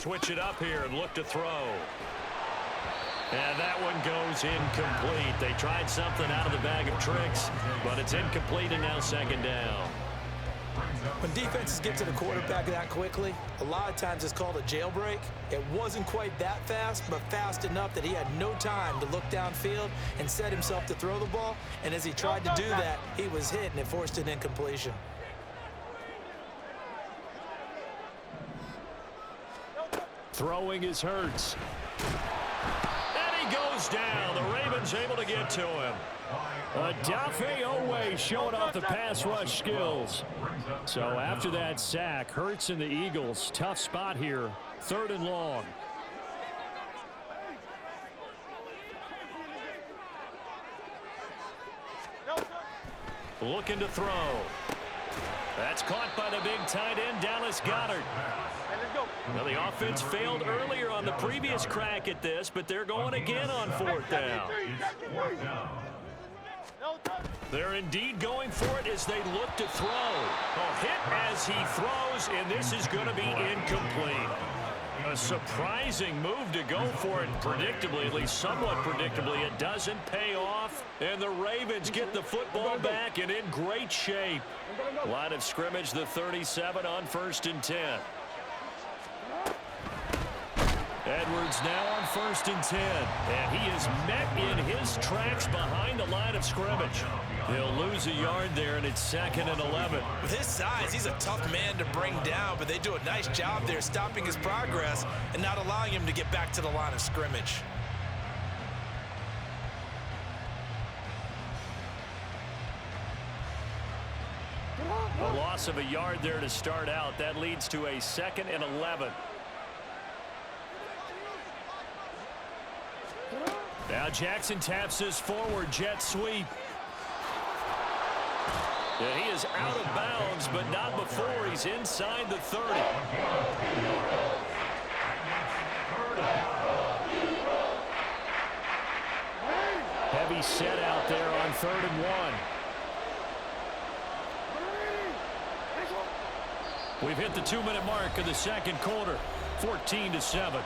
Switch it up here and look to throw. And that one goes incomplete. They tried something out of the bag of tricks, but it's incomplete and now second down. When defenses get to the quarterback that quickly, a lot of times it's called a jailbreak. It wasn't quite that fast, but fast enough that he had no time to look downfield and set himself to throw the ball. And as he tried to do that, he was hit and it forced an incompletion. Throwing is Hurts. And he goes down. The Ravens able to get to him. Odafe Oweh showing off the pass rush skills. So after that sack, Hurts and the Eagles, tough spot here. 3rd and long. Looking to throw. That's caught by the big tight end, Dallas Goedert. Well, the offense failed earlier on the previous crack at this, but they're going again on 4th down. They're indeed going for it as they look to throw. A hit as he throws, and this is going to be incomplete. A surprising move to go for it predictably, at least somewhat predictably. It doesn't pay off, and the Ravens get the football back and in great shape. Line of scrimmage, the 37 on 1st and 10. Edwards now on 1st and 10, and he is met in his tracks behind the line of scrimmage. He'll lose a yard there, and it's 2nd and 11. With his size, he's a tough man to bring down, but they do a nice job there stopping his progress and not allowing him to get back to the line of scrimmage. A loss of a yard there to start out. That leads to a 2nd and 11. Now Jackson taps this forward jet sweep. And he is out of bounds, but not before he's inside the 30. Heavy set out there on 3rd and 1. We've hit the 2-minute mark of the 2nd quarter, 14-7.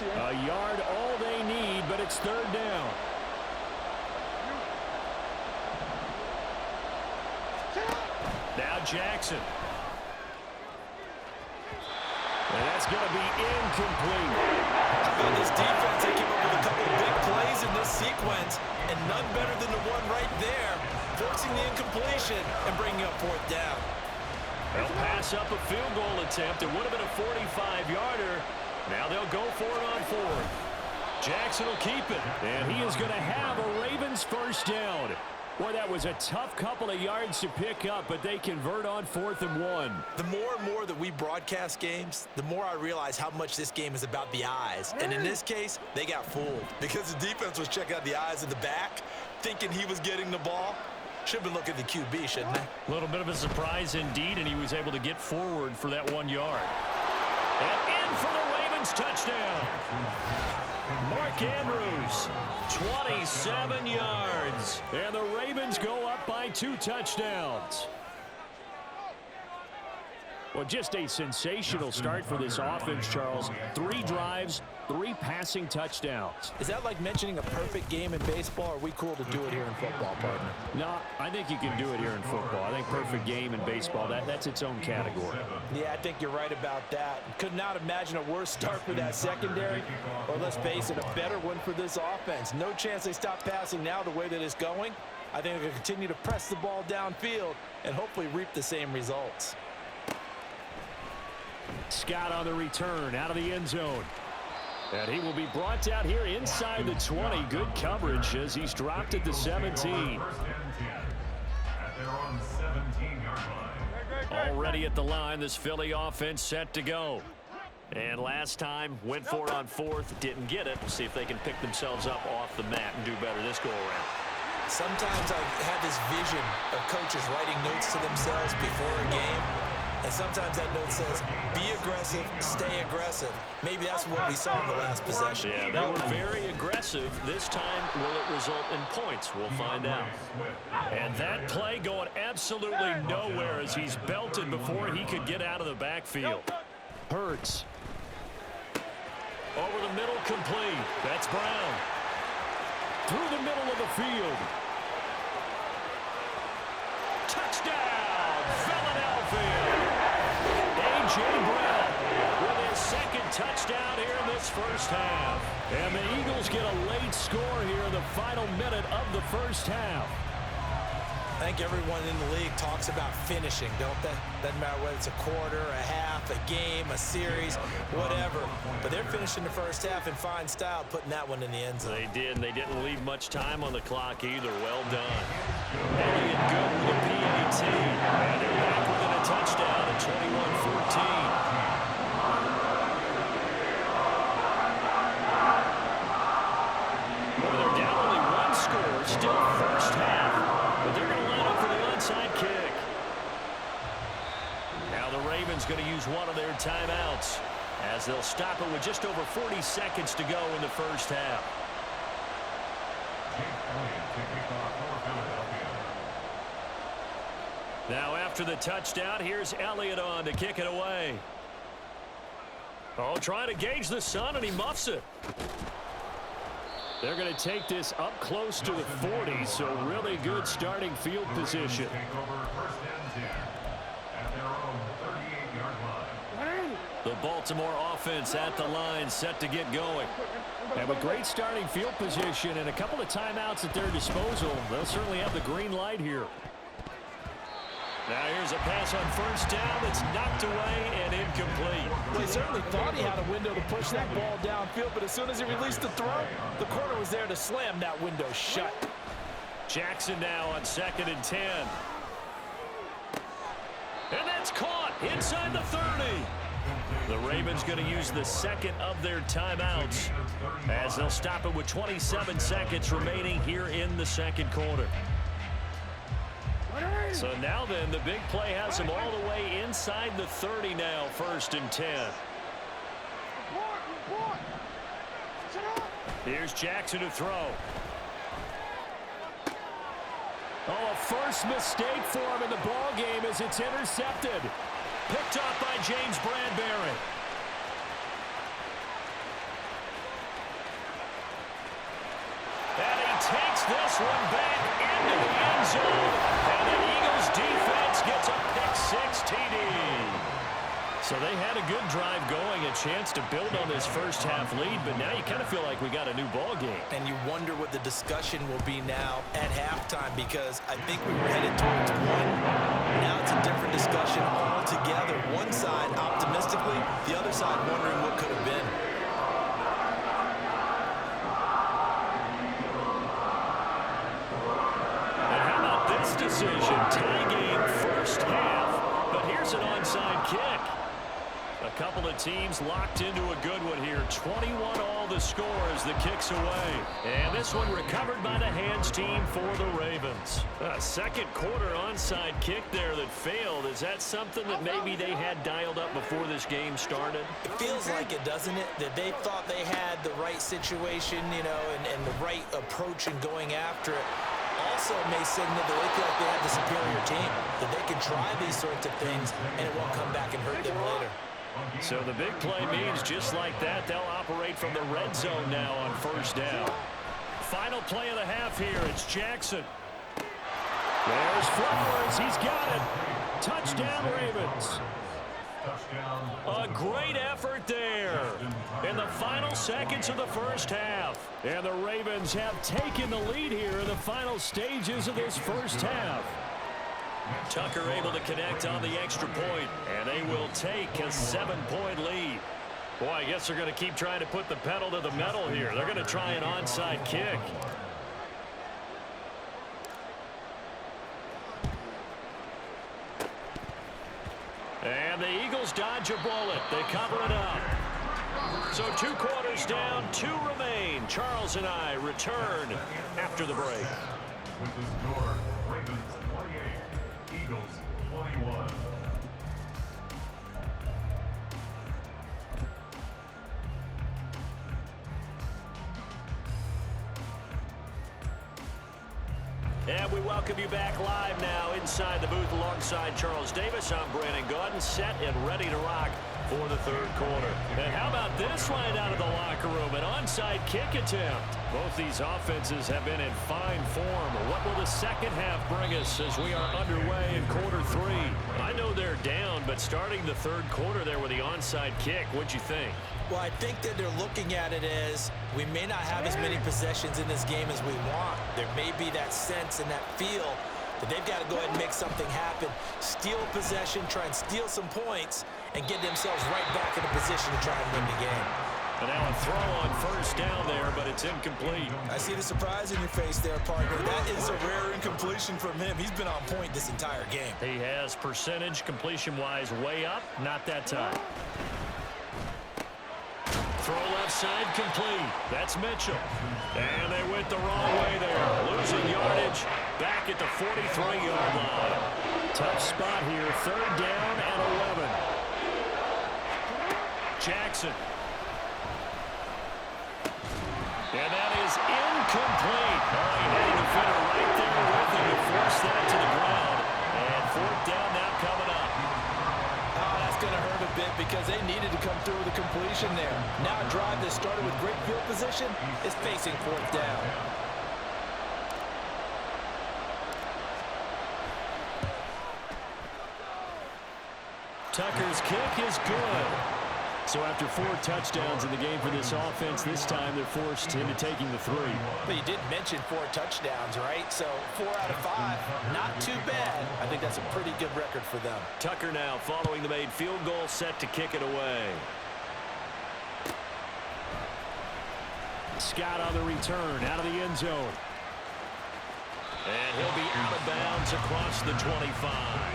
A yard all they need, but it's 3rd down. Now Jackson. And that's going to be incomplete. How about this defense? They came up with a couple of big plays in this sequence, and none better than the one right there, forcing the incompletion and bringing up 4th down. They'll pass up a field goal attempt. It would have been a 45-yarder. Now they'll go for it on 4th. Jackson will keep it, and he is going to have a Ravens 1st down. Boy, that was a tough couple of yards to pick up, but they convert on 4th and 1. The more and more that we broadcast games, the more I realize how much this game is about the eyes. And in this case, they got fooled because the defense was checking out the eyes of the back, thinking he was getting the ball. Should have been looking at the QB, shouldn't they? A little bit of a surprise indeed, and he was able to get forward for that 1 yard. And in for the Ravens touchdown. Mark Andrews, 27 yards. And the Ravens go up by 2 touchdowns. Well, just a sensational start for this offense, Charles. 3 drives, 3 passing touchdowns. Is that like mentioning a perfect game in baseball, or are we cool to do it here in football, partner? No, I think you can do it here in football. I think perfect game in baseball, that's its own category. Yeah, I think you're right about that. Could not imagine a worse start for that secondary, or let's face it, a better one for this offense. No chance they stop passing now the way that it's going. I think they'll continue to press the ball downfield and hopefully reap the same results. Scott on the return out of the end zone. And he will be brought down here inside the 20. Good coverage as he's dropped at the 17. Already at the line, this Philly offense set to go. And last time, went for it on 4th, didn't get it. See if they can pick themselves up off the mat and do better this go-around. Sometimes I've had this vision of coaches writing notes to themselves before a game. And sometimes that note says, be aggressive, stay aggressive. Maybe that's what we saw in the last possession. Yeah, they were very aggressive. This time, will it result in points? We'll find out. And that play going absolutely nowhere as he's belted before he could get out of the backfield. Hurts. Over the middle, complete. That's Brown. Through the middle of the field. Touchdown, Philadelphia. A.J. Brown with his second touchdown here in this first half. And the Eagles get a late score here in the final minute of the first half. I think everyone in the league talks about finishing, don't they? Doesn't matter whether it's a quarter, a half, a game, a series, whatever. But they're finishing the first half in fine style, putting that one in the end zone. They did, and they didn't leave much time on the clock either. Well done. Elliott good with a PAT. And they're back within a touchdown at 21-14. They're down only one score, still first half. But they're going to line up for the onside kick. Now the Ravens going to use one of their timeouts as they'll stop it with just over 40 seconds to go in the first half. Now after the touchdown, here's Elliott on to kick it away. Oh, trying to gauge the sun, and he muffs it. They're going to take this up close to the 40, so really good starting field position. The Baltimore offense at the line, set to get going. And with great starting field position and a couple of timeouts at their disposal, they'll certainly have the green light here. Now here's a pass on first down that's knocked away and incomplete. Well, he certainly thought he had a window to push that ball downfield, but as soon as he released the throw, the corner was there to slam that window shut. Jackson now on 2nd and 10. And that's caught inside the 30. The Ravens going to use the second of their timeouts as they'll stop it with 27 seconds remaining here in the second quarter. So now then, the big play has him all the way inside the 30 now, 1st and 10. Here's Jackson to throw. Oh, a first mistake for him in the ball game as it's intercepted. Picked up by James Bradbury. And he takes this one back into the end zone. And the Eagles defense gets a pick-6 TD. So they had a good drive going, a chance to build on this first half lead, but now you kind of feel like we got a new ball game. And you wonder what the discussion will be now at halftime, because I think we were headed towards one. Now it's a different discussion altogether. One side optimistically, the other side wondering what could have been. And how about this decision? Tie game first half, but here's an onside kick. A couple of teams locked into a good one here. 21 all the score as the kick's away. And this one recovered by the hands team for the Ravens. A second quarter onside kick there that failed. Is that something that maybe they had dialed up before this game started? It feels like it, doesn't it? That they thought they had the right situation, you know, and the right approach in going after it. Also may signal that they feel like they have the superior team, that they can try these sorts of things and it won't come back and hurt them later. So the big play means just like that, they'll operate from the red zone now on first down. Final play of the half here, it's Jackson. There's Flowers, he's got it. Touchdown Ravens. A great effort there in the final seconds of the first half. And the Ravens have taken the lead here in the final stages of this first half. Tucker able to connect on the extra point, and they will take a 7-point lead. Boy, I guess they're going to keep trying to put the pedal to the metal here. They're going to try an onside kick. And the Eagles dodge a bullet. They cover it up. So 2 quarters down, 2 remain. Charles and I return after the break. With the score, Ravens 28, Eagles 21. And we welcome you back live now inside the booth alongside Charles Davis. I'm Brandon Gaudin, set and ready to rock for the third quarter. And how about this line out of the locker room? An onside kick attempt. Both these offenses have been in fine form. What will the second half bring us as we are underway in quarter three? I know they're down, but starting the third quarter there with the onside kick, what'd you think? Well, I think that they're looking at it as we may not have as many possessions in this game as we want. There may be that sense and that feel that they've got to go ahead and make something happen, steal possession, try and steal some points, and get themselves right back in a position to try and win the game. And now a throw on first down there, but it's incomplete. I see the surprise in your face there, partner. That is a rare incompletion from him. He's been on point this entire game. He has percentage completion-wise way up, not that time. Throw left side complete. That's Mitchell. And they went the wrong way there. Losing yardage back at the 43-yard line. Tough spot here. Third down and 11. Jackson. And that is incomplete. Oh, he had a defender right there with him to force that to the ground. And fourth down now coming up. Oh, that's going to hurt a bit because they needed to come through with a completion there. Now a drive that started with great field position is facing fourth down. Tucker's kick is good. So after 4 touchdowns in the game for this offense, this time they're forced into taking the 3. But you did mention 4 touchdowns, right? So 4 out of 5, not too bad. I think that's a pretty good record for them. Tucker now following the made field goal, set to kick it away. Scott on the return, out of the end zone. And he'll be out of bounds across the 25.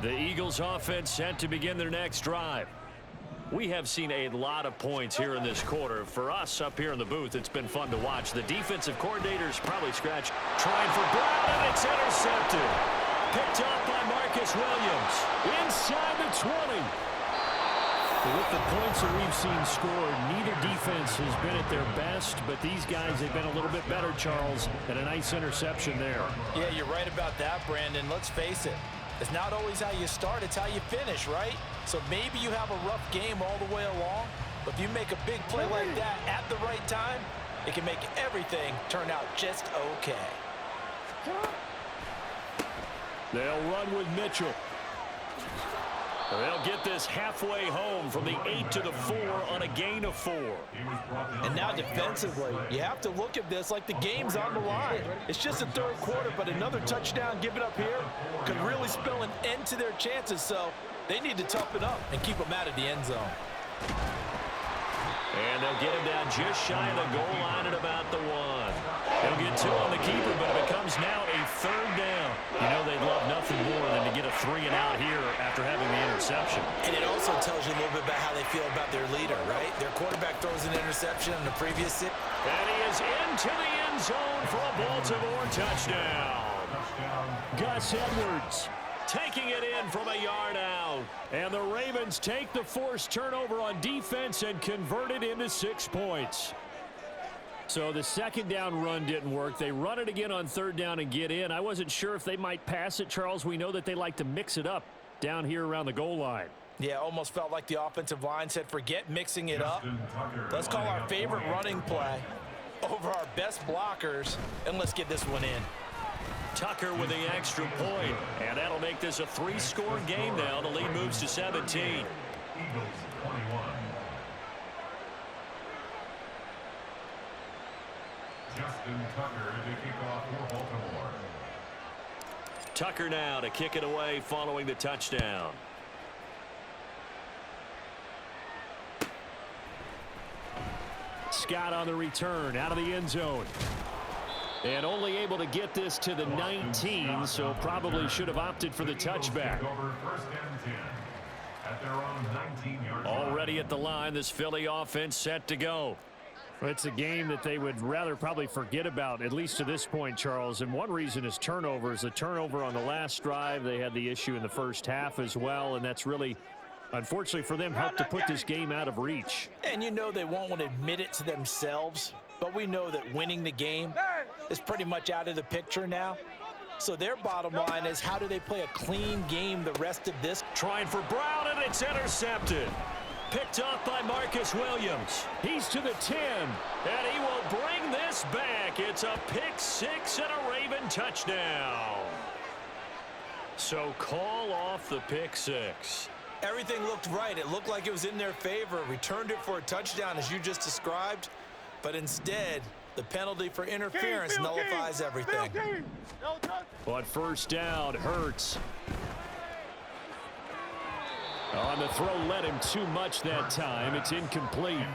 The Eagles offense set to begin their next drive. We have seen a lot of points here in this quarter. For us up here in the booth, it's been fun to watch. The defensive coordinators probably scratch. Trying for Brown, and it's intercepted. Picked up by Marcus Williams. Inside the 20. With the points that we've seen scored, neither defense has been at their best, but these guys have been a little bit better, Charles, and a nice interception there. Yeah, you're right about that, Brandon. Let's face it. It's not always how you start, it's how you finish, right? So maybe you have a rough game all the way along, but if you make a big play like that at the right time, it can make everything turn out just okay. They'll run with Mitchell. They'll get this halfway home from the 8 to the 4 on a gain of 4. And now defensively, you have to look at this like the game's on the line. It's just the third quarter, but another touchdown given up here could really spell an end to their chances, so they need to toughen up and keep them out of the end zone. And they'll get him down just shy of the goal line at about the 1. They'll get 2 on the keeper, but it becomes now a third down. You know they'd love nothing more than to get a 3 and out here after having the interception. And it also tells you a little bit about how they feel about their leader, right? Their quarterback throws an interception on the previous sit. And he is into the end zone for a Baltimore touchdown. Gus Edwards taking it in from a yard out. And the Ravens take the forced turnover on defense and convert it into 6 points. So the second down run didn't work. They run it again on third down and get in. I wasn't sure if they might pass it, Charles. We know that they like to mix it up down here around the goal line. Yeah, almost felt like the offensive line said, forget mixing it up. Let's call our favorite running play over our best blockers, and let's get this one in. Tucker with the extra point, and that'll make this a 3-score game now. The lead moves to 17. Eagles 21. Justin Tucker to kick off for Baltimore. Tucker now to kick it away following the touchdown. Scott on the return, out of the end zone. And only able to get this to the 19, so probably should have opted for the touchback. Already at the line, this Philly offense set to go. It's a game that they would rather probably forget about, at least to this point, Charles. And one reason is turnovers. The turnover on the last drive, they had the issue in the first half as well, and that's really, unfortunately for them, helped to put this game out of reach. And you know they won't want to admit it to themselves, but we know that winning the game is pretty much out of the picture now. So their bottom line is, how do they play a clean game the rest of this? Trying for Brown, and it's intercepted. Picked off by Marcus Williams. He's to the 10. And he will bring this back. It's a pick-6 and a Raven touchdown. So call off the pick-6. Everything looked right. It looked like it was in their favor. Returned it for a touchdown, as you just described. But instead, the penalty for interference nullifies everything. On first down, Hurts. On the throw, led him too much that time. It's incomplete.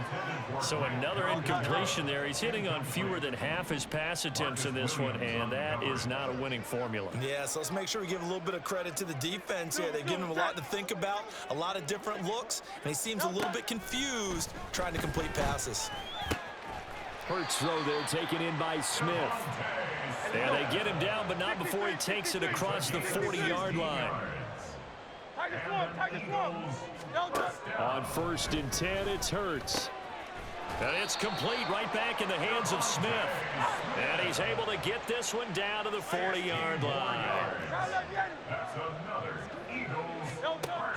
So another incompletion there. He's hitting on fewer than half his pass attempts in this one, and that is not a winning formula. Yeah, so let's make sure we give a little bit of credit to the defense here. They've given him a lot to think about, a lot of different looks, and he seems a little bit confused trying to complete passes. Hurts throw there, taken in by Smith. And they get him down, but not before he takes it across the 40-yard line. On first and 10, it's Hurts. And it's complete right back in the hands of Smith. And he's able to get this one down to the 40-yard line.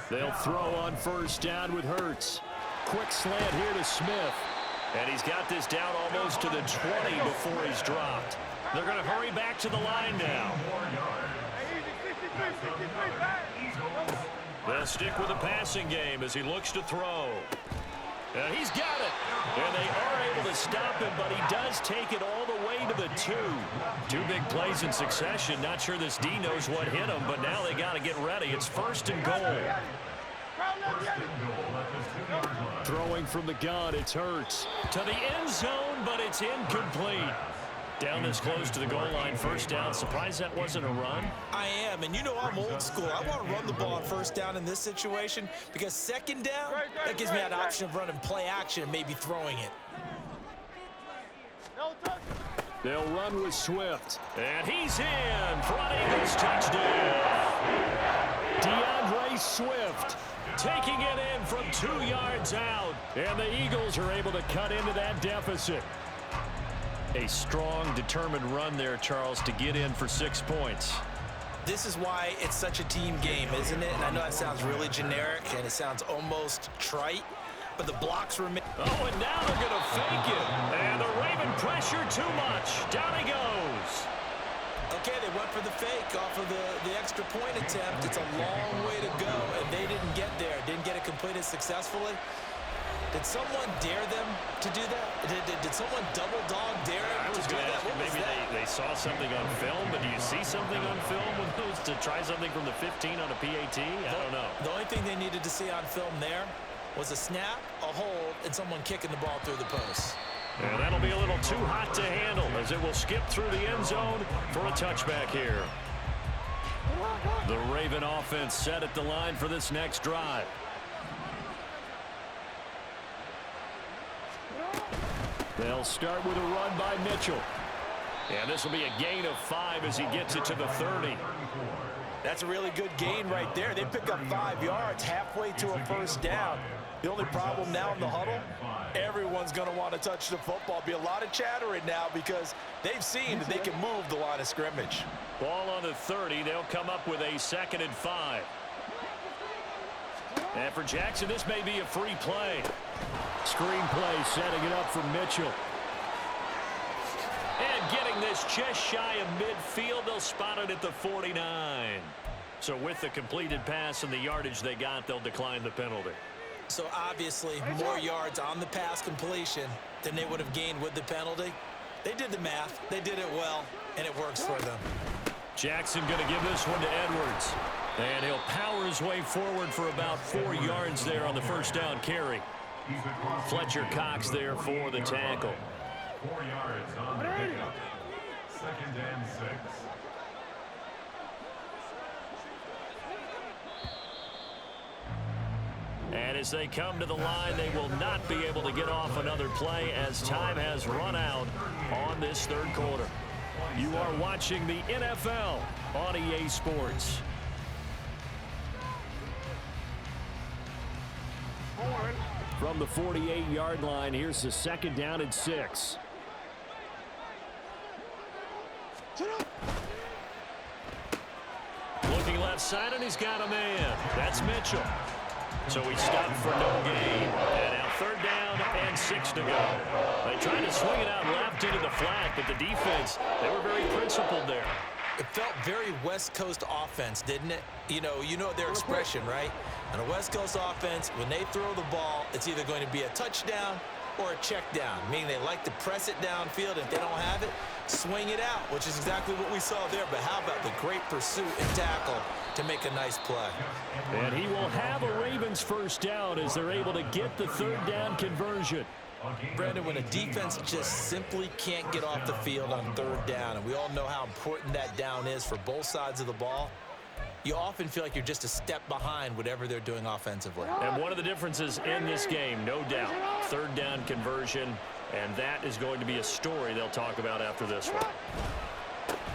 They'll throw on first down with Hurts. Quick slant here to Smith. And he's got this down almost to the 20 before he's dropped. They're going to hurry back to the line now. They'll stick with the passing game as he looks to throw. And he's got it. And they are able to stop him, but he does take it all the way to the 2. Two big plays in succession. Not sure this D knows what hit him, but now they got to get ready. It's first and goal. Throwing from the gun, it's Hurts. To the end zone, but it's incomplete. Down this close to the goal line, first down. Surprised that wasn't a run? I am, and you know I'm old school. I want to run the ball on first down in this situation because second down, that gives me that option of running play action and maybe throwing it. They'll run with Swift. And he's in for an Eagles touchdown. DeAndre Swift taking it in from 2 yards out. And the Eagles are able to cut into that deficit. A strong, determined run there, Charles, to get in for 6 points. This is why it's such a team game, isn't it? And I know that sounds really generic and it sounds almost trite, but the blocks remain. Oh, and now they're going to fake it. And the Raven pressure too much. Down he goes. Okay, they went for the fake off of the extra point attempt. It's a long way to go, and they didn't get there. Didn't get it completed successfully. Did someone dare them to do that? Did someone double dog dare them to do that? Maybe they saw something on film, but do you see something on film with those to try something from the 15 on a PAT? I don't know. The only thing they needed to see on film there was a snap, a hold, and someone kicking the ball through the post. And that'll be a little too hot to handle as it will skip through the end zone for a touchback here. The Raven offense set at the line for this next drive. They'll start with a run by Mitchell. And this will be a gain of 5 as he gets it to the 30. That's a really good gain right there. They pick up 5 yards halfway to a first down. The only problem now in the huddle, everyone's going to want to touch the football. Be a lot of chattering now because they've seen that they can move the line of scrimmage. Ball on the 30. They'll come up with a 2nd and 5. And for Jackson, this may be a free play. Screen play setting it up for Mitchell. And getting this just shy of midfield, they'll spot it at the 49. So with the completed pass and the yardage they got, they'll decline the penalty. So obviously more yards on the pass completion than they would have gained with the penalty. They did the math. They did it well, and it works for them. Jackson going to give this one to Edwards. And he'll power his way forward for about 4 yards there on the first down carry. Fletcher Cox there for the tackle. 4 yards on the pickup. 2nd and 6. And And as they come to the line, they will not be able to get off another play as time has run out on this third quarter. You are watching the NFL on EA Sports. From the 48-yard line, here's the 2nd down and 6. Looking left side, and he's got a man. That's Mitchell. So he stopped for no gain. And now 3rd down and 6 to go. They tried to swing it out left into the flat, but the defense, they were very principled there. It felt very West Coast offense, didn't it? You know their expression, right? On a West Coast offense, when they throw the ball, it's either going to be a touchdown or a check down, meaning they like to press it downfield. If they don't have it, swing it out, which is exactly what we saw there. But how about the great pursuit and tackle to make a nice play? And he will have a Ravens 1st down as they're able to get the 3rd down conversion. Brandon, when a defense just simply can't get off the field on 3rd down, and we all know how important that down is for both sides of the ball, you often feel like you're just a step behind whatever they're doing offensively. And one of the differences in this game, no doubt, 3rd down conversion, and that is going to be a story they'll talk about after this one.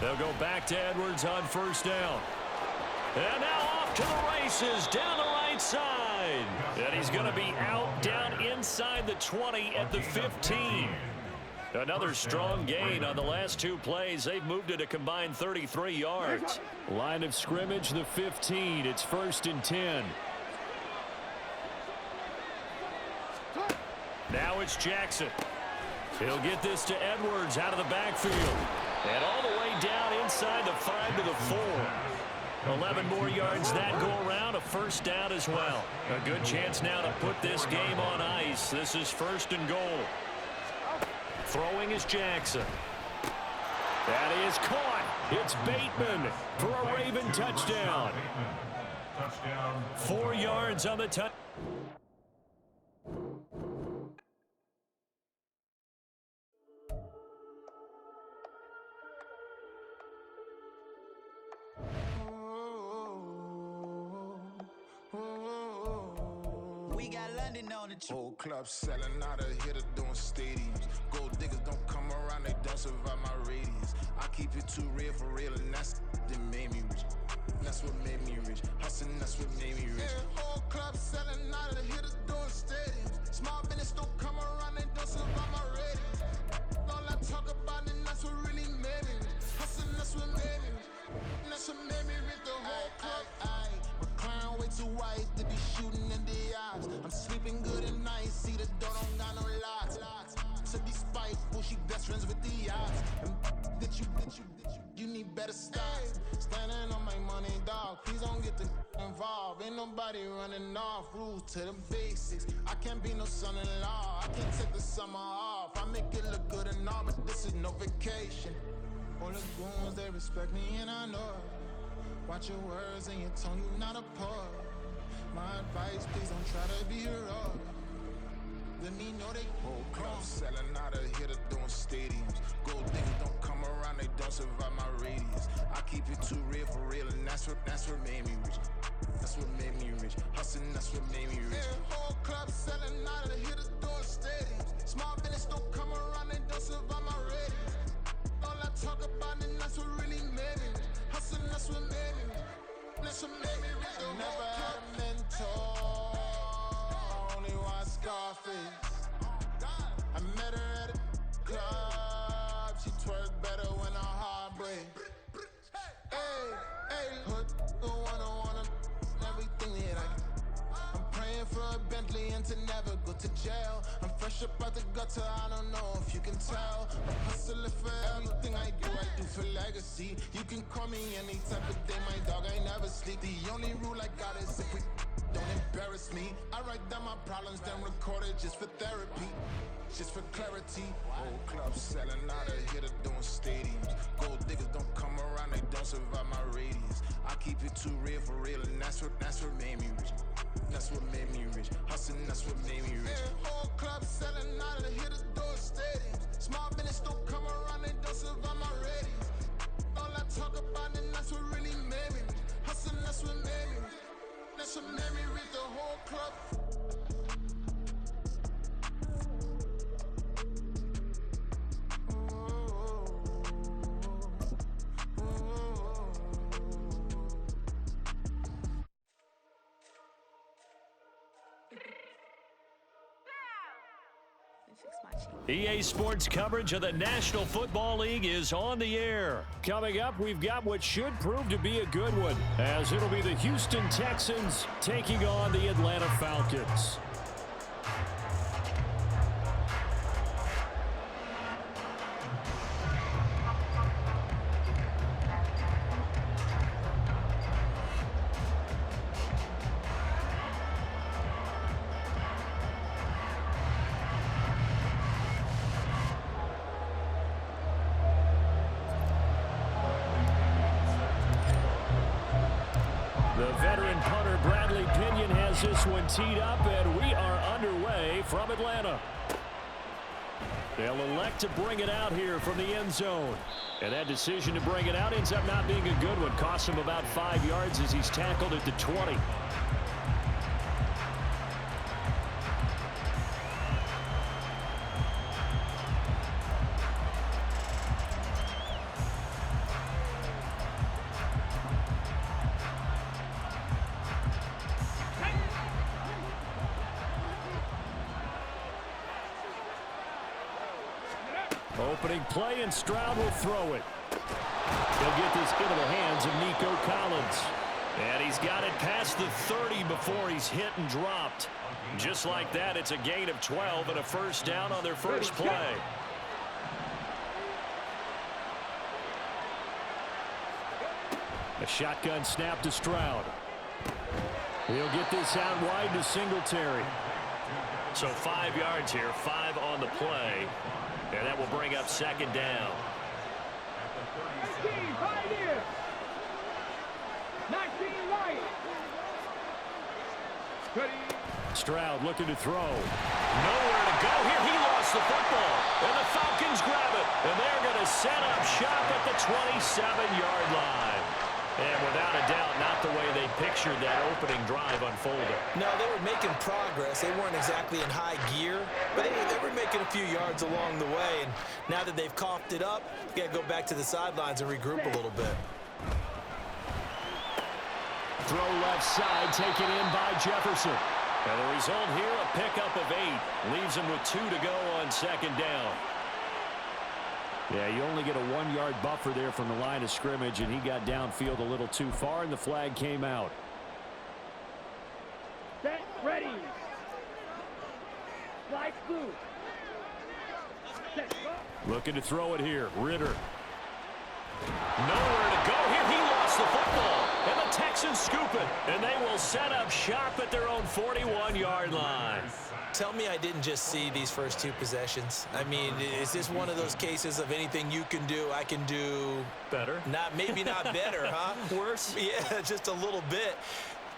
They'll go back to Edwards on 1st down. And now off to the races down the right side. And he's going to be out down inside the 20 at the 15. Another strong gain on the last 2 plays. They've moved it a combined 33 yards. Line of scrimmage, the 15. It's 1st and 10. Now it's Jackson. He'll get this to Edwards out of the backfield. And all the way down inside the 5 to the 4. 11 more yards that go around, a 1st down as well. A good chance now to put this game on ice. This is 1st and goal. Throwing is Jackson. That is caught. It's Bateman for a Raven touchdown. 4 yards on the touch. Whole club selling out of hitter doing stadiums. Gold diggers don't come around, they don't survive my radius. I keep it too real for real, and that's that made me rich. That's what made me rich. Hustling, that's what made me rich. Whole club selling out of hitters doing stadiums. Small business don't come around, they don't survive my radius. All I talk about, and that's what really made me rich. Hustling, that's what made me rich. That's what made me rich. The whole club. McLaren way too white to be shooting in the eyes. I'm sleeping good at night, see the door don't got no locks. So these spiteful, she best friends with the odds. That you need better stocks. Standing on my money, dog. Please don't get involved. Ain't nobody running off. Rules to the basics. I can't be no son-in-law. I can't take the summer off. I make it look good and all, but this is no vacation. All the goons, they respect me and I know it. Watch your words and your tone, you not a poet. My advice, please don't try to be heroic. Let me know they whole club selling out of hitter doing stadiums. Gold diggers don't come around, they don't survive my radius. I keep it too real for real, and that's what made me rich. That's what made me rich. Hustling, that's what made me rich. Yeah, whole club selling out of hitters doing stadiums. Small business don't come around, they don't survive my radius. All I talk about, and that's what really made me rich. Hustling, that's what made me rich. That's what made me rich. I never had a mentor. Only watch Scarface. I met her at a club. She twerk better when her heart breaks. Hey, put the one-on-one everything that I can. I'm praying for a Bentley and to never go to jail. I'm fresh up out the gutter, I don't know if you can tell. I'm hustling for everything I do for legacy. You can call me any type of day, my dog, I never sleep. The only rule I got is if we don't embarrass me. I write down my problems, then record it just for therapy. Just for clarity. Whole club selling out of hitter doing stadiums. Gold diggers don't come around, they don't survive my radius. I keep it too real for real, and that's what made me rich. That's what made me rich. Hustling, that's what made me rich. Yeah, whole club selling out of hitters doing stadiums. Small business don't come around, they don't survive my radius. All I talk about, and that's what really made me rich. Hustling, that's what made me rich. That's what made me rich. The whole club. EA Sports coverage of the National Football League is on the air. Coming up, we've got what should prove to be a good one, as it'll be the Houston Texans taking on the Atlanta Falcons. This one teed up, and we are underway from Atlanta. They'll elect to bring it out here from the end zone. And that decision to bring it out ends up not being a good one. Costs him about 5 yards as he's tackled at the 20. Opening play, and Stroud will throw it. He'll get this into the hands of Nico Collins. And he's got it past the 30 before he's hit and dropped. Just like that, it's a gain of 12 and a first down on their first play. A shotgun snap to Stroud. He'll get this out wide to Singletary. So 5 yards here, 5 on the play. And that will bring up second down. Stroud looking to throw. Nowhere to go here. He lost the football. And the Falcons grab it. And they're going to set up shop at the 27-yard line. And without a doubt, not the way they pictured that opening drive unfolding. No, they were making progress. They weren't exactly in high gear, but they were making a few yards along the way. And now that they've coughed it up, you got to go back to the sidelines and regroup a little bit. Throw left side, taken in by Jefferson. And the result here, a pickup of 8. Leaves him with 2 to go on second down. Yeah, you only get a 1-yard buffer there from the line of scrimmage, and he got downfield a little too far, and the flag came out. Set, ready. Flag blue. Set, go. Looking to throw it here. Ritter. Nowhere to go here. He lost the football. And the Texans scoop it. And they will set up shop at their own 41-yard line. Tell me I didn't just see these first 2 possessions. I mean, is this one of those cases of anything you can do, I can do better? Maybe not better, huh? Worse? Yeah, just a little bit.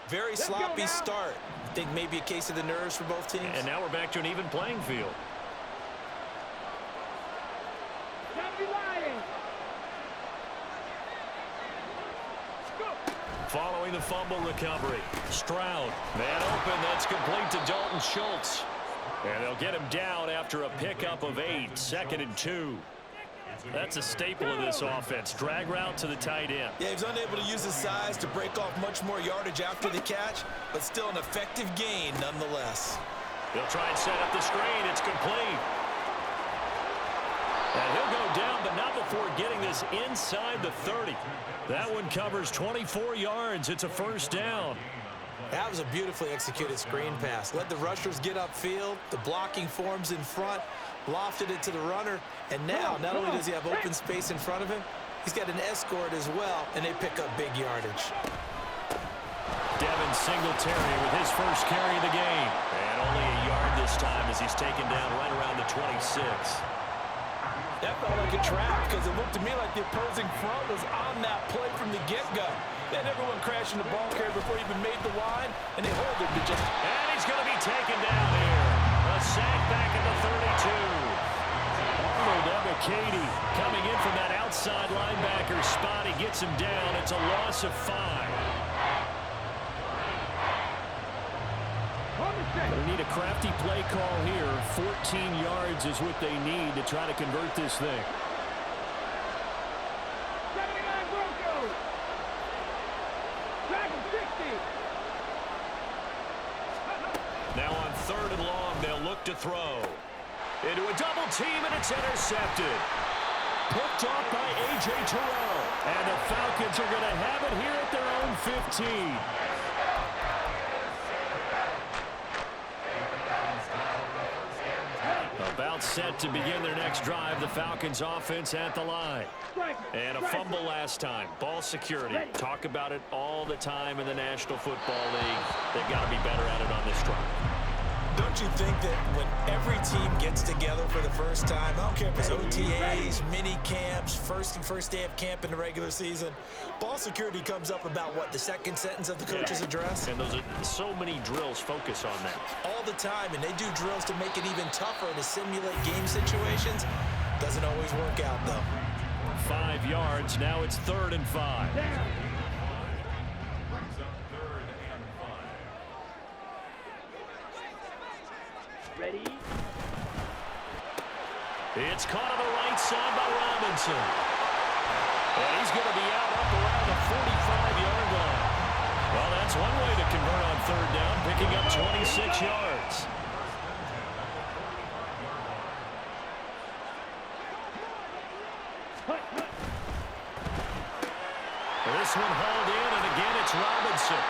Very sloppy start. I think maybe a case of the nerves for both teams. And now we're back to an even playing field. Following the fumble recovery, Stroud, man open, that's complete to Dalton Schultz. And they'll get him down after a pickup of 8, 2nd and 2. That's a staple of this offense, drag route to the tight end. Yeah, he was unable to use his size to break off much more yardage after the catch, but still an effective gain nonetheless. They'll try and set up the screen, it's complete. And he'll go down, but not before getting this inside the 30. That one covers 24 yards. It's a first down. That was a beautifully executed screen pass. Let the rushers get upfield. The blocking forms in front. Lofted it to the runner. And now, not only does he have open space in front of him, he's got an escort as well, and they pick up big yardage. Devin Singletary with his first carry of the game. And only a yard this time as he's taken down right around the 26. That felt like a trap because it looked to me like the opposing front was on that play from the get-go. They had everyone crashing the ball carrier before he even made the line, and they hold him to just... And he's going to be taken down here. A sack back at the 32. Arnold Ebiketie coming in from that outside linebacker spot. He gets him down. It's a loss of 5. They need a crafty play call here. 14 yards is what they need to try to convert this thing. Now on 3rd and long, they'll look to throw. Into a double team, and it's intercepted. Picked off by A.J. Terrell. And the Falcons are going to have it here at their own 15. About set to begin their next drive. The Falcons offense at the line. And a fumble last time. Ball security. Talk about it all the time in the National Football League. They've got to be better at it on this drive. Don't you think that when every team gets together for the first time, I don't care if it's OTAs, mini camps, first day of camp in the regular season, ball security comes up about what, the second sentence of the coach's address? And those are so many drills focus on that. All the time, and they do drills to make it even tougher to simulate game situations. Doesn't always work out, though. 5 yards. Now it's 3rd and 5. Ready? It's caught on the right side by Robinson. And he's going to be out up around the 45-yard line. Well, that's one way to convert on 3rd down, picking up 26 yards. This one hauled in, and again it's Robinson.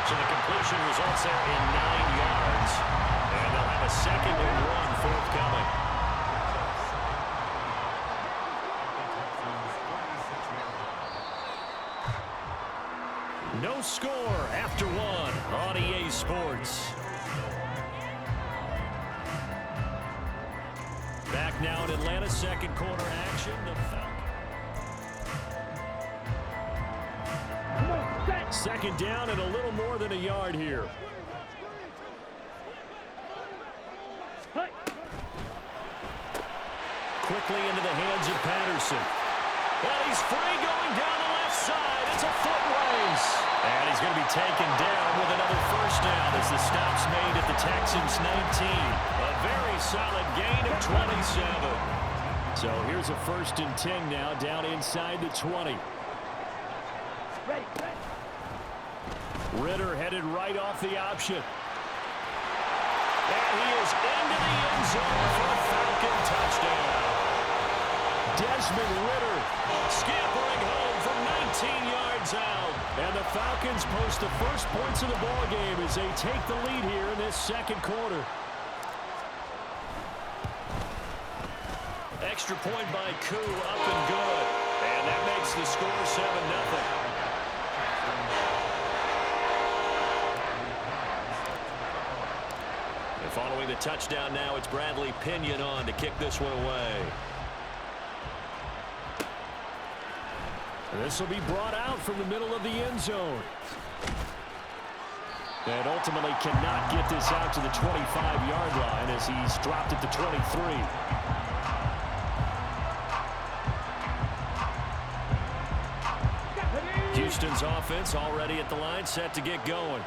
So the completion results there in 9 yards. And they'll have a 2nd and 1 forthcoming. No score after 1 on EA Sports. Back now in Atlanta, 2nd quarter action. The Falcons. 2nd down and a little more than a yard here. Quickly into the hands of Patterson. And he's free going down the left side. It's a foot race. And he's going to be taken down with another 1st down as the stop's made at the Texans' 19. A very solid gain of 27. So here's a 1st and 10 now down inside the 20. Ritter headed right off the option. And he is into the end zone for a Falcon touchdown. Desmond Ritter scampering home from 19 yards out. And the Falcons post the first points of the ball game as they take the lead here in this 2nd quarter. Extra point by Koo, up and good. And that makes the score 7-0. Following the touchdown now, it's Bradley Pinion on to kick this one away. This will be brought out from the middle of the end zone. And ultimately cannot get this out to the 25-yard line as he's dropped at the 23. Houston's offense already at the line, set to get going.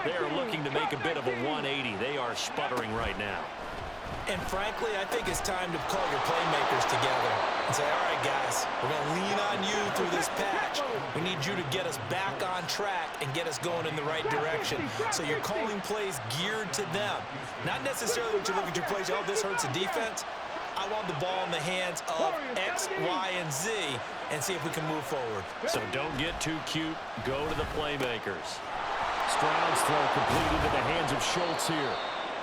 They are looking to make a bit of a 180. They are sputtering right now. And frankly, I think it's time to call your playmakers together and say, all right, guys, we're going to lean on you through this patch. We need you to get us back on track and get us going in the right direction. So you're calling plays geared to them. Not necessarily what you look at your plays, oh, this hurts the defense. I want the ball in the hands of X, Y, and Z and see if we can move forward. So don't get too cute. Go to the playmakers. Stroud's throw complete into the hands of Schultz here.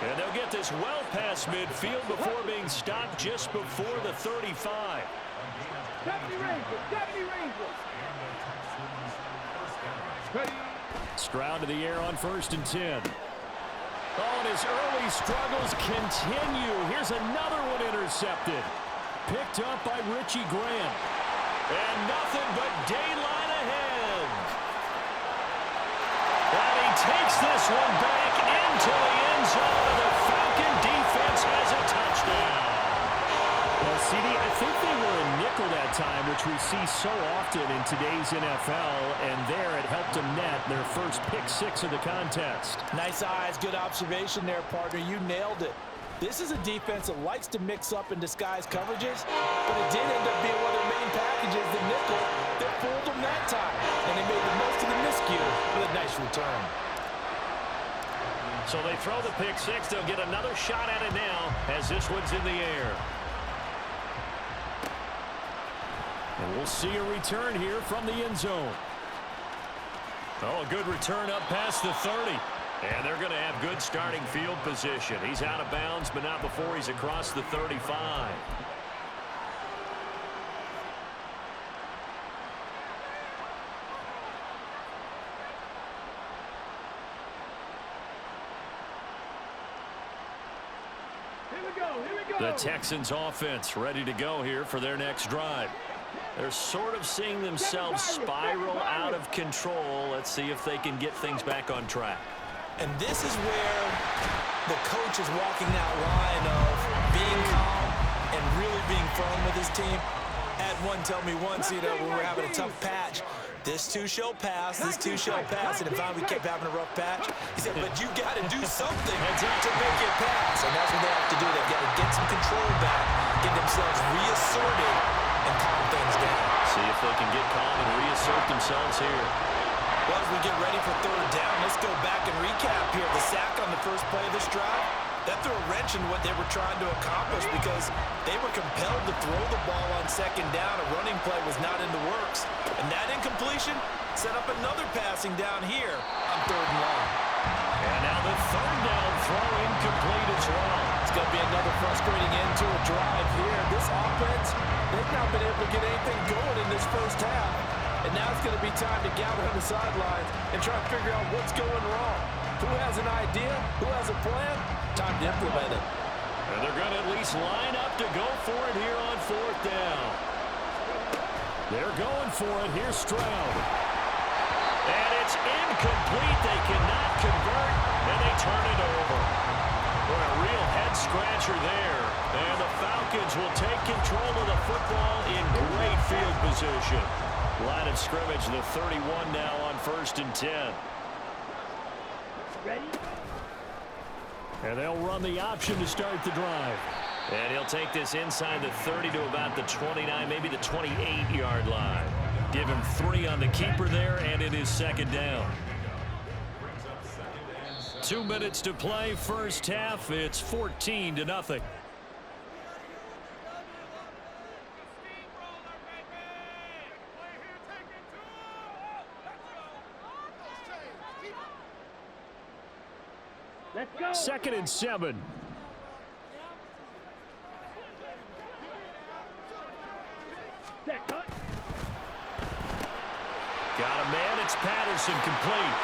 And they'll get this well past midfield before being stopped just before the 35. Stroud to the air on 1st and 10. Oh, and his early struggles continue. Here's another one intercepted. Picked up by Richie Grant. And nothing but daylight ahead. And he takes this one back into the end zone, and the Falcon defense has a touchdown. Well, CD, I think they were in nickel that time, which we see so often in today's NFL, and there it helped them net their first pick-6 of the contest. Nice eyes, good observation there, partner. You nailed it. This is a defense that likes to mix up and disguise coverages, but it did end up being one of their main packages, the nickel, that fooled them that time. And they made the most of the miscue with a nice return. So they throw the pick six. They'll get another shot at it now as this one's in the air. And we'll see a return here from the end zone. Oh, a good return up past the 30. And they're going to have good starting field position. He's out of bounds, but not before he's across the 35. The Texans offense ready to go here for their next drive. They're sort of seeing themselves spiral out of control. Let's see if they can get things back on track. And this is where the coach is walking that line of being calm and really being firm with his team. Had one tell me once, when we were having a tough patch, this too shall pass, this too shall pass. And if we kept having a rough patch, he said, but you got to do something to make it pass. And that's what they have to do. They've got to get some control back, get themselves reasserted, and calm things down. See if they can get calm and reassert themselves here. Well, as we get ready for third down, let's go back and recap here. The sack on the first play of this drive, that threw a wrench in what they were trying to accomplish because they were compelled to throw the ball on second down. A running play was not in the works. And that incompletion set up another passing down here on third and long. And now the third down throw incomplete as well. It's going to be another frustrating end to a drive here. This offense, they've not been able to get anything going in this first half. And now it's going to be time to gather on the sidelines and try to figure out what's going wrong. Who has an idea? Who has a plan? Time to implement it. And they're going to at least line up to go for it here on fourth down. They're going for it. Here's Stroud. And it's incomplete. They cannot convert, and they turn it over. What a real head-scratcher there. And the Falcons will take control of the football in great field position. Line of scrimmage, the 31 now on 1st and 10. Ready? And they'll run the option to start the drive. And he'll take this inside the 30 to about the 29, maybe the 28-yard line. Give him 3 on the keeper there, and it is second down. 2 minutes to play, first half. It's 14-0. Let's go. 2nd and 7. Set, cut. Got a man. It's Patterson, complete.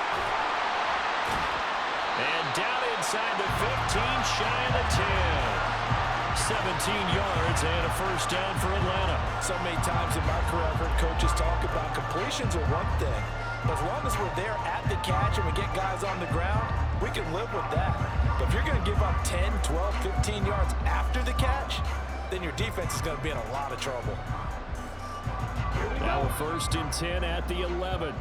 And down inside the 15, shy of the 10. 17 yards and a first down for Atlanta. So many times in my career I've heard coaches talk about completions are one thing. But as long as we're there at the catch and we get guys on the ground, we can live with that. But if you're going to give up 10, 12, 15 yards after the catch, then your defense is going to be in a lot of trouble. Now 1st and 10 at the 11.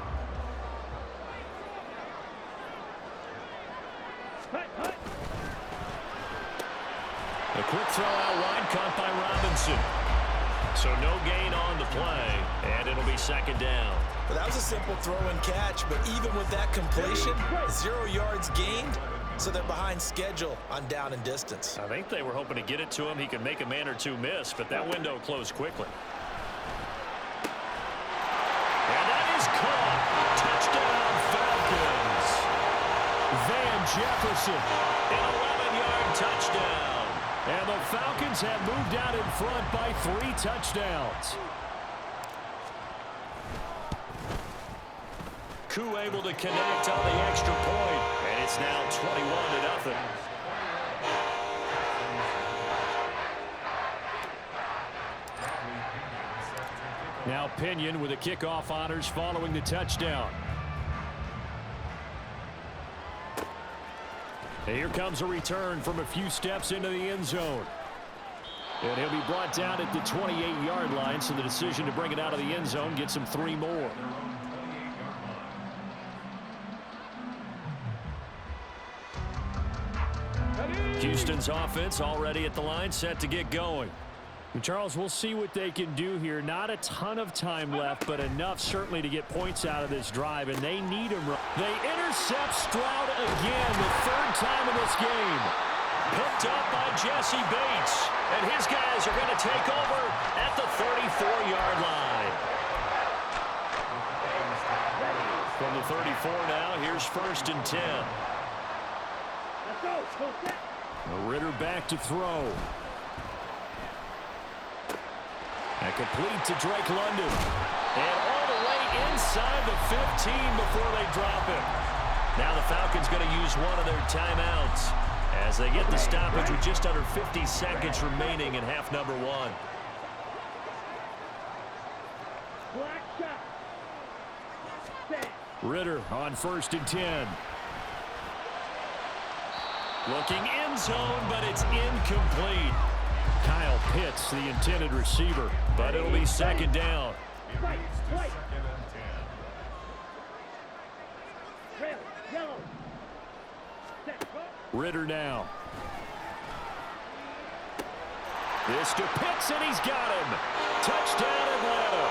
A quick throw out wide, caught by Robinson. So no gain on the play, and it'll be second down. Well, that was a simple throw and catch, but even with that completion, 0 yards gained, so they're behind schedule on down and distance. I think they were hoping to get it to him. He could make a man or two miss, but that window closed quickly. And that is caught. Touchdown, Falcons. Van Jefferson. An 11-yard touchdown. And the Falcons have moved out in front by 3 touchdowns. Koo able to connect on the extra point, and it's now 21-0. Now Pinion with the kickoff honors following the touchdown. And here comes a return from a few steps into the end zone. And he'll be brought down at the 28-yard line, so the decision to bring it out of the end zone gets him 3 more. Houston's offense already at the line, set to get going. And Charles, we'll see what they can do here. Not a ton of time left, but enough certainly to get points out of this drive, and they need them. They intercept Stroud again, the third time in this game. Picked up by Jesse Bates. And his guys are going to take over at the 34-yard line. From the 34 now, here's 1st and 10. Let's go. Go set. Ritter back to throw. And complete to Drake London. And all the way inside the 15 before they drop him. Now the Falcons going to use one of their timeouts as they get the stoppage with just under 50 seconds remaining in half number 1. Black shot. Set. Ritter on 1st and 10. Looking end zone, but it's incomplete. Kyle Pitts, the intended receiver, but it'll be 2nd down. Fight. Fight. Red. Yellow. Set. Go. Ritter now. This to Pitts, and he's got him. Touchdown, Atlanta.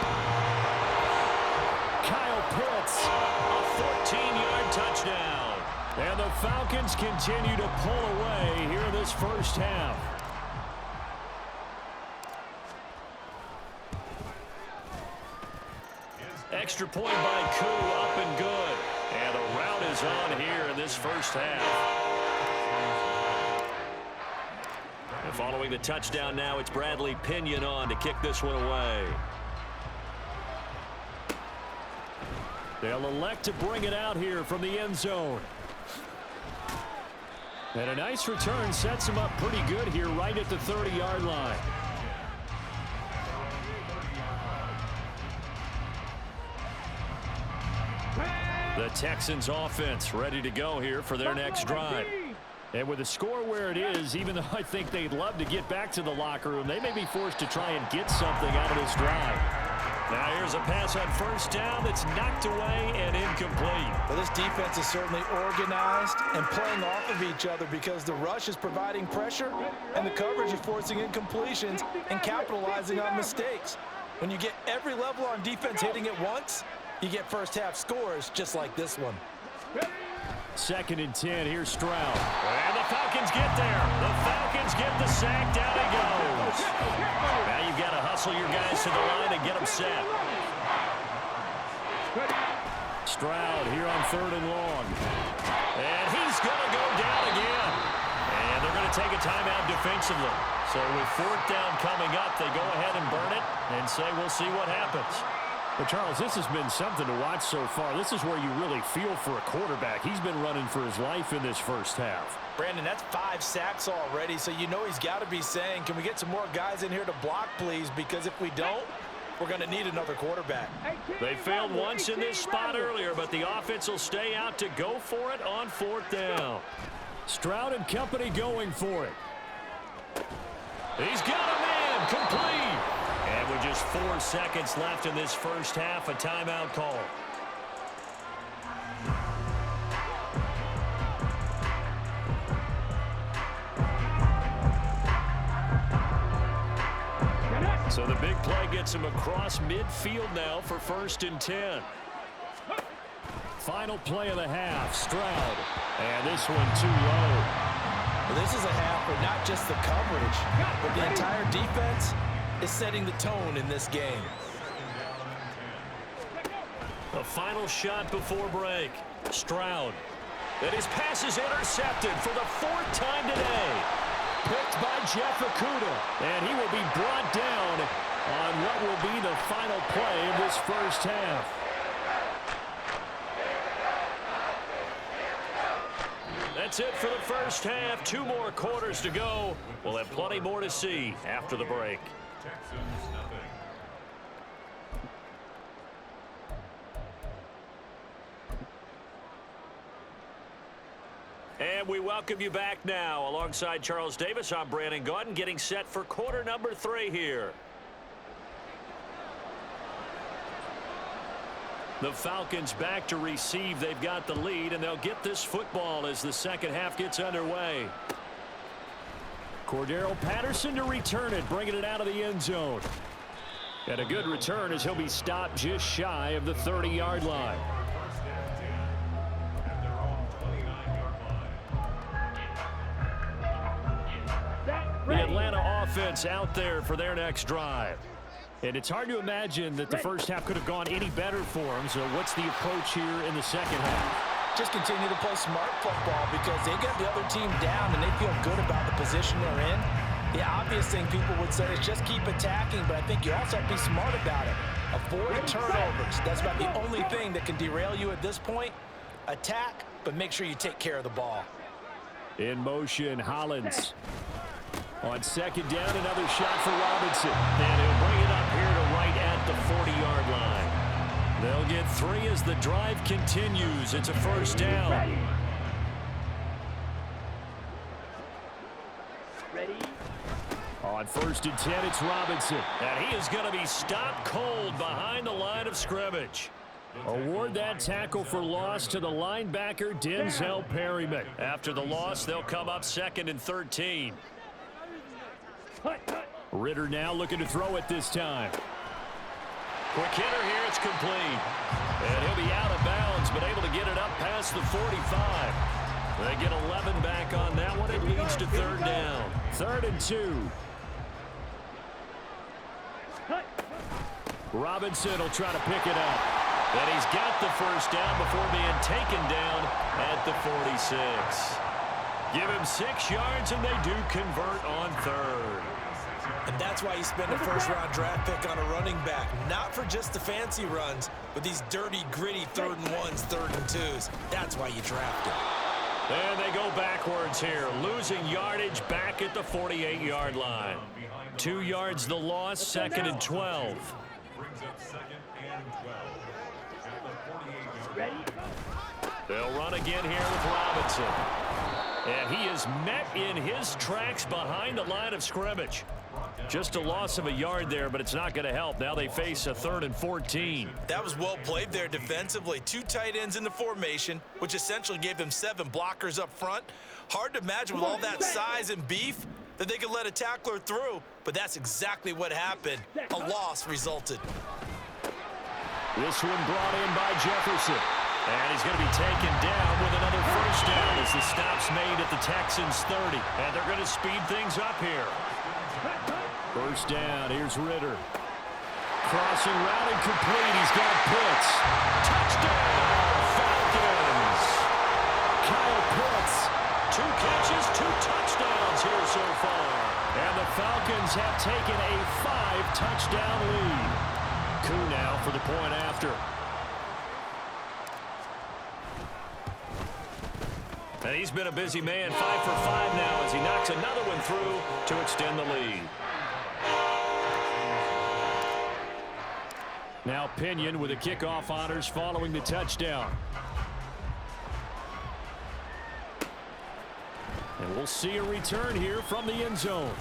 Kyle Pitts, A 14-yard touchdown. and the Falcons continue to pull away here in this first half. Extra point by Koo, up and good. And the route is on here in this first half. And following the touchdown now, it's Bradley Pinion on to kick this one away. They'll elect to bring it out here from the end zone. And a nice return sets him up pretty good here right at the 30-yard line. The Texans offense ready to go here for their next drive. And with the score where it is, even though I think they'd love to get back to the locker room, they may be forced to try and get something out of this drive. Now here's a pass on 1st down that's knocked away and incomplete. Well, this defense is certainly organized and playing off of each other because the rush is providing pressure and the coverage is forcing incompletions and capitalizing on mistakes. When you get every level on defense hitting at once, you get first half scores just like this one. 2nd and 10. Here's Stroud. And the Falcons get there. The Falcons get the sack. Down he goes. Now you've got to hustle your guys to the line and get them set. Stroud here on 3rd and long. And he's going to go down again. And they're going to take a timeout defensively. So with 4th down coming up, they go ahead and burn it and say we'll see what happens. But, Charles, this has been something to watch so far. This is where you really feel for a quarterback. He's been running for his life in this first half. Brandon, that's 5 sacks already, so you know he's got to be saying, can we get some more guys in here to block, please? Because if we don't, we're going to need another quarterback. They failed once in this spot earlier, but the offense will stay out to go for it on 4th down. Stroud and company going for it. He's got a man complete. And with just 4 seconds left in this first half, a timeout call. So the big play gets him across midfield now for 1st and 10. Final play of the half, Stroud. And this one too low. Well, this is a half where not just the coverage, but the entire defense is setting the tone in this game. A final shot before break. Stroud. And his pass is intercepted for the 4th time today. Picked by Jeff Okudah. And he will be brought down on what will be the final play of this first half. That's it for the first half. 2 more quarters to go. We'll have plenty more to see after the break. Texans nothing. And we welcome you back now. Alongside Charles Davis, I'm Brandon Gaudin, getting set for quarter number 3 here. The Falcons back to receive. They've got the lead, and they'll get this football as the second half gets underway. Cordero Patterson to return it, bringing it out of the end zone. And a good return as he'll be stopped just shy of the 30-yard line. The Atlanta offense out there for their next drive. And it's hard to imagine that the first half could have gone any better for them. So what's the approach here in the second half? Just continue to play smart football because they got the other team down and they feel good about the position they're in. The obvious thing people would say is just keep attacking, but I think you also have to be smart about it. Avoid turnovers. That's about the only thing that can derail you at this point. Attack, but make sure you take care of the ball. In motion, Hollins. On second down, another shot for Robinson. And he'll bring it up here to right at the 40-yard line. They'll get 3 as the drive continues. It's a first down. Ready? On first and 10, it's Robinson. And he is going to be stopped cold behind the line of scrimmage. Award that tackle for loss to the linebacker, Denzel Perryman. After the loss, they'll come up 2nd and 13. Ritter now looking to throw it this time. Quick hitter here, it's complete. And he'll be out of bounds, but able to get it up past the 45. They get 11 back on that one. It leads to 3rd down. 3rd and 2. Robinson will try to pick it up. And he's got the first down before being taken down at the 46. Give him 6 yards, and they do convert on 3rd. And that's why you spend a first-round draft pick on a running back. Not for just the fancy runs, but these dirty, gritty 3rd and 1s, 3rd and 2s. That's why you draft him. And they go backwards here, losing yardage back at the 48-yard line. 2 yards the loss, 2nd and 12. Brings up 2nd and 12. At the 48-yard line. They'll run again here with Robinson. And he is met in his tracks behind the line of scrimmage. Just a loss of a yard there, but it's not going to help. Now they face a 3rd and 14. That was well played there defensively. 2 tight ends in the formation, which essentially gave them 7 blockers up front. Hard to imagine with all that size and beef that they could let a tackler through, but that's exactly what happened. A loss resulted. This one brought in by Jefferson. And he's going to be taken down with another first down as the stop's made at the Texans' 30. And they're going to speed things up here. First down, here's Ritter. Crossing route and complete. He's got Pitts. Touchdown, Falcons. Kyle Pitts. 2 catches, 2 touchdowns here so far. And the Falcons have taken a 5-touchdown lead. Koo now for the point after. And he's been a busy man, 5 for 5 now as he knocks another one through to extend the lead. Now Pinion with the kickoff honors following the touchdown. And we'll see a return here from the end zone.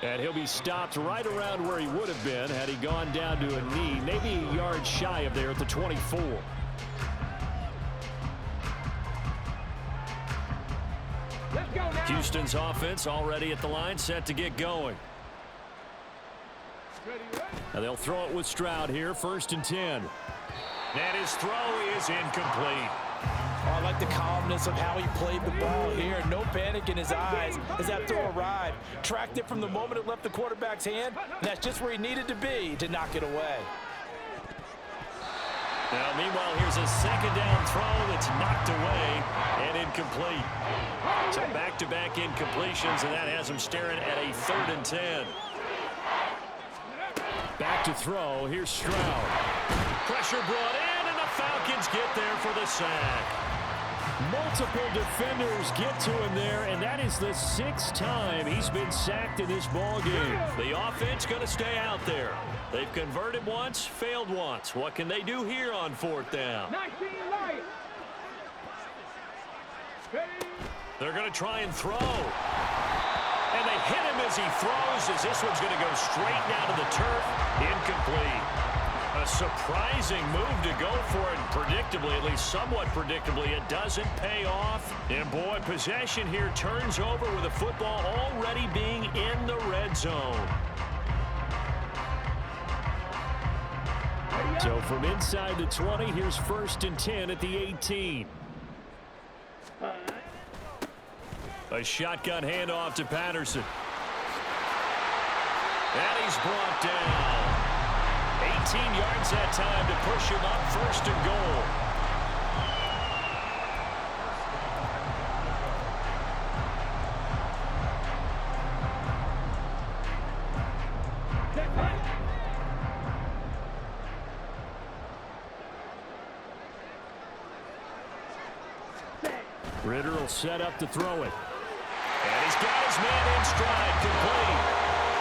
And he'll be stopped right around where he would have been had he gone down to a knee, maybe a yard shy of there at the 24. Houston's offense already at the line, set to get going. And they'll throw it with Stroud here, 1st and 10. And his throw is incomplete. I like the calmness of how he played the ball here. No panic in his eyes as that throw arrived. Tracked it from the moment it left the quarterback's hand, and that's just where he needed to be to knock it away. Now, meanwhile, here's a 2nd down throw that's knocked away and incomplete. So back-to-back incompletions, and that has him staring at a 3rd and 10. Back to throw. Here's Stroud. Pressure brought in, and the Falcons get there for the sack. Multiple defenders get to him there, and that is the 6th time he's been sacked in this ball game. The offense going to stay out there. They've converted once, failed once. What can they do here on 4th down? They're going to try and throw. And they hit him as he throws, as this one's going to go straight down to the turf. Incomplete. A surprising move to go for it. Predictably, at least somewhat predictably, it doesn't pay off. And boy, possession here turns over with the football already being in the red zone. So from inside the 20, here's 1st and 10 at the 18. A shotgun handoff to Patterson. And he's brought down. 18 yards that time to push him up, 1st and goal. Ritter will set up to throw it. And he's got his man in stride, complete.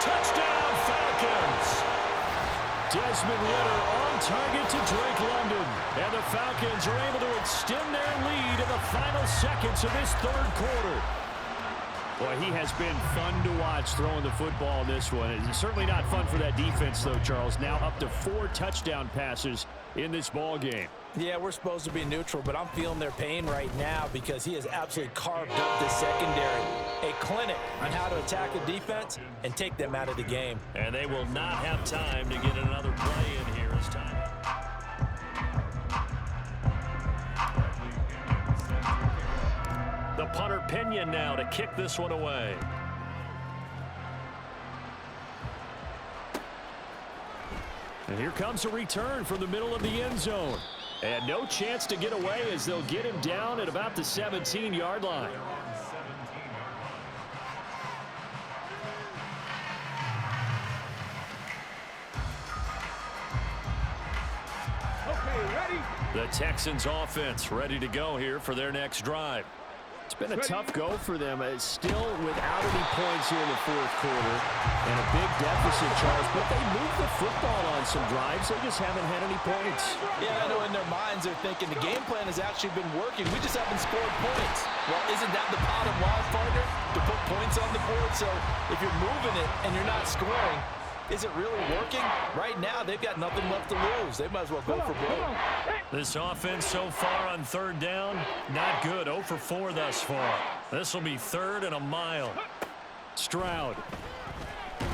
Touchdown, Falcons. Desmond Ritter on target to Drake London. And the Falcons are able to extend their lead in the final seconds of this 3rd quarter. Boy, he has been fun to watch throwing the football in this one. It's certainly not fun for that defense, though, Charles. Now up to 4 touchdown passes in this ball game. Yeah, we're supposed to be neutral, but I'm feeling their pain right now because he has absolutely carved up the secondary. A clinic on how to attack the defense and take them out of the game. And they will not have time to get another play in here as time. The punter Pinion now to kick this one away. And here comes a return from the middle of the end zone. And no chance to get away as they'll get him down at about the 17-yard line. Okay, ready? The Texans offense ready to go here for their next drive. It's been a tough go for them. It's still without any points here in the 4th quarter. And a big deficit, Charles. But they moved the football on some drives. They just haven't had any points. Yeah, I know in their minds they're thinking the game plan has actually been working. We just haven't scored points. Well, isn't that the bottom line, partner? To put points on the board. So if you're moving it and you're not scoring, is it really working? Right now, they've got nothing left to lose. They might as well go for broke. This offense so far on 3rd down, not good. 0 for 4 thus far. This will be 3rd and a mile. Stroud. And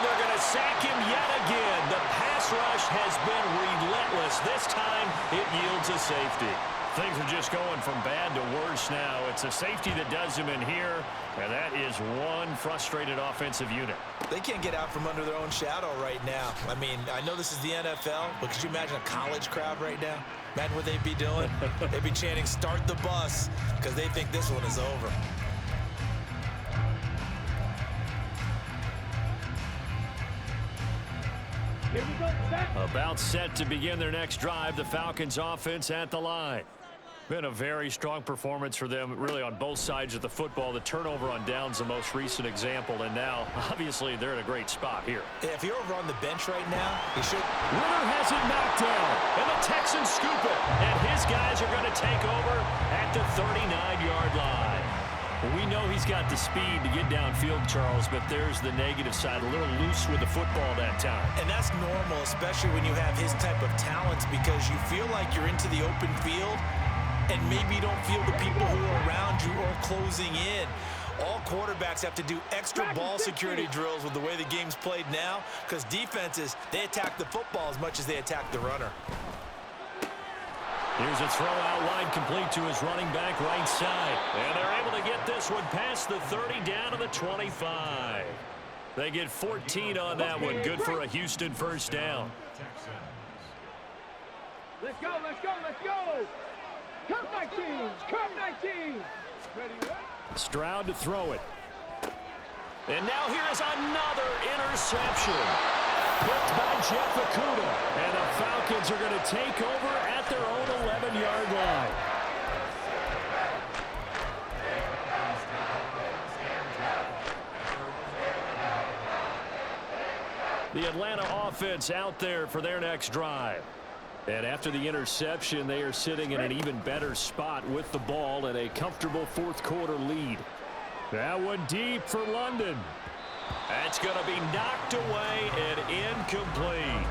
they're going to sack him yet again. The pass rush has been relentless. This time, it yields a safety. Things are just going from bad to worse now. It's a safety that does him in here, and that is one frustrated offensive unit. They can't get out from under their own shadow right now. I mean, I know this is the NFL, but could you imagine a college crowd right now? Imagine what they'd be doing. They'd be chanting, "Start the bus," because they think this one is over. Here we go, set. About set to begin their next drive. The Falcons offense at the line. Been a very strong performance for them, really, on both sides of the football. The turnover on downs, the most recent example, and now, obviously, they're in a great spot here. Yeah, if you're over on the bench right now, he should. Ritter has it knocked down, and the Texans scoop it, and his guys are going to take over at the 39-yard line. Well, we know he's got the speed to get downfield, Charles, but there's the negative side, a little loose with the football that time. And that's normal, especially when you have his type of talents, because you feel like you're into the open field, and maybe you don't feel the people who are around you or closing in. All quarterbacks have to do extra ball security drills with the way the game's played now, because defenses, they attack the football as much as they attack the runner. Here's a throw out wide, complete to his running back right side. And they're able to get this one past the 30 down to the 25. They get 14 on that one. Good for a Houston first down. Let's go, let's go, let's go. Come 19, come 19. Ready, ready? Stroud to throw it. And now here's another interception. Picked by Jeff Okudah. And the Falcons are going to take over at their own 11-yard line. The Atlanta offense out there for their next drive. And after the interception, they are sitting in an even better spot with the ball and a comfortable 4th quarter lead. That one deep for London. That's going to be knocked away and incomplete.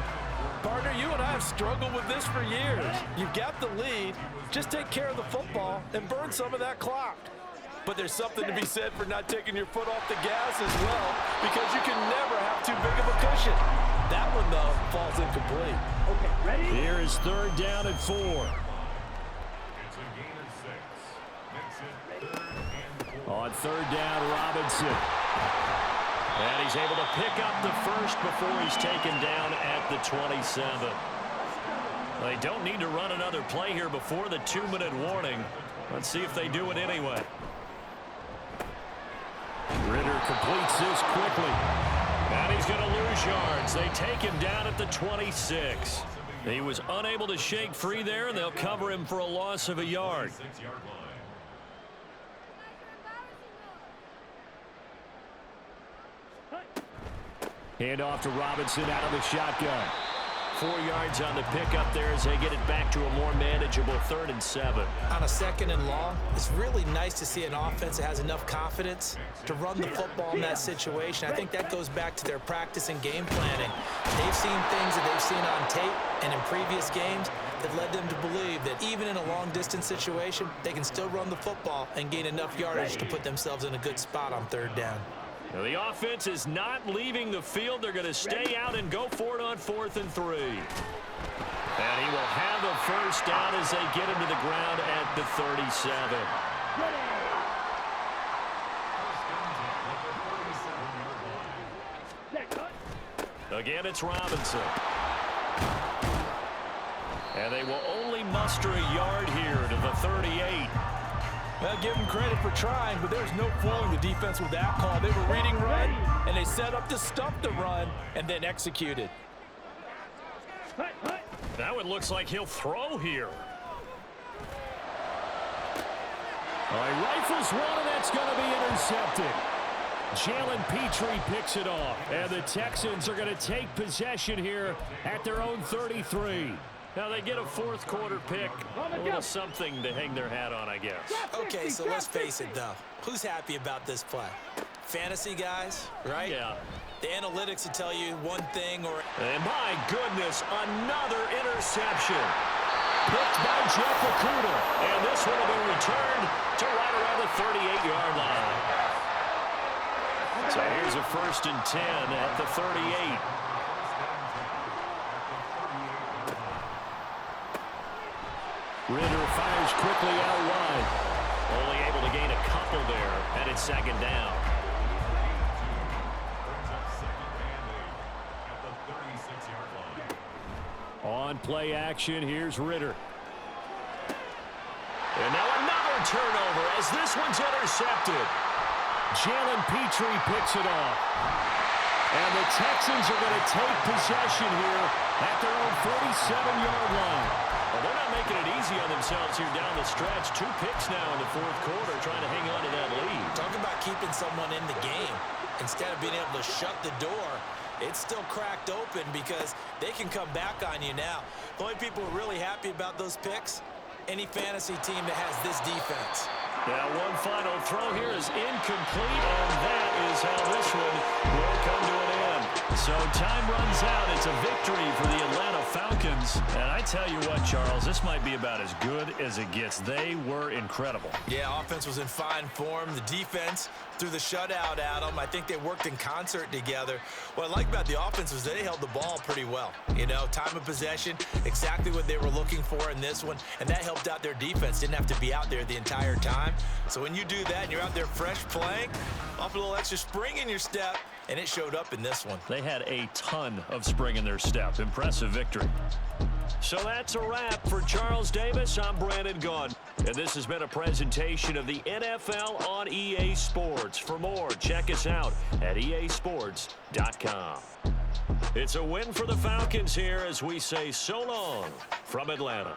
Partner, you and I have struggled with this for years. You've got the lead. Just take care of the football and burn some of that clock. But there's something to be said for not taking your foot off the gas as well, because you can never have too big of a cushion. That one, though, falls incomplete. Okay, ready? Here is 3rd down and 4. It's a gain of 6. Makes it 3rd and 4. On 3rd down, Robinson. And he's able to pick up the first before he's taken down at the 27. They don't need to run another play here before the 2-minute warning. Let's see if they do it anyway. Ritter completes this quickly. And he's going to lose yards. They take him down at the 26. He was unable to shake free there, and they'll cover him for a loss of a yard. Hand off to Robinson out of the shotgun. 4 yards on the pickup there as they get it back to a more manageable 3rd and 7. On a 2nd and long, it's really nice to see an offense that has enough confidence to run the football in that situation. I think that goes back to their practice and game planning. They've seen things that they've seen on tape and in previous games that led them to believe that even in a long-distance situation, they can still run the football and gain enough yardage to put themselves in a good spot on 3rd down. Now the offense is not leaving the field. They're going to stay out and go for it on 4th and 3. And he will have a first down as they get him to the ground at the 37. Again, it's Robinson. And they will only muster a yard here to the 38. Well, give them credit for trying, but there's no fooling the defense with that call. They were reading run, and they set up to stop the run and then executed. Now it looks like he'll throw here. All right, rifles one, and that's going to be intercepted. Jalen Petrie picks it off, and the Texans are going to take possession here at their own 33. Now they get a 4th quarter pick. A little something to hang their hat on, I guess. Okay, so let's face it, though. Who's happy about this play? Fantasy guys, right? Yeah. The analytics will tell you one thing or... And my goodness, another interception. Picked by Jeff Okuda. And this one will be returned to right around the 38-yard line. So here's a 1st and 10 at the 38. Ritter fires quickly out wide. Only able to gain a couple there, and it's 2nd down. On play action, here's Ritter. And now another turnover as this one's intercepted. Jalen Petrie picks it off. And the Texans are going to take possession here at their own 47-yard line. Well, they're not making it easy on themselves here down the stretch. 2 picks now in the 4th quarter trying to hang on to that lead. Talk about keeping someone in the game. Instead of being able to shut the door, it's still cracked open because they can come back on you now. The only people who are really happy about those picks, any fantasy team that has this defense. Now one final throw here is incomplete, and that is how this one will come to an end. So time runs out. It's a victory for the Atlanta Falcons. And I tell you what, Charles, this might be about as good as it gets. They were incredible. Yeah, offense was in fine form. The defense threw the shutout at them. I think they worked in concert together. What I like about the offense was they held the ball pretty well. You know, time of possession, exactly what they were looking for in this one, and that helped out their defense. Didn't have to be out there the entire time. So when you do that and you're out there fresh playing, off a little extra spring in your step, and it showed up in this one. They had a ton of spring in their step. Impressive victory. So that's a wrap for Charles Davis. I'm Brandon Gaudin. And this has been a presentation of the NFL on EA Sports. For more, check us out at easports.com. It's a win for the Falcons here as we say so long from Atlanta.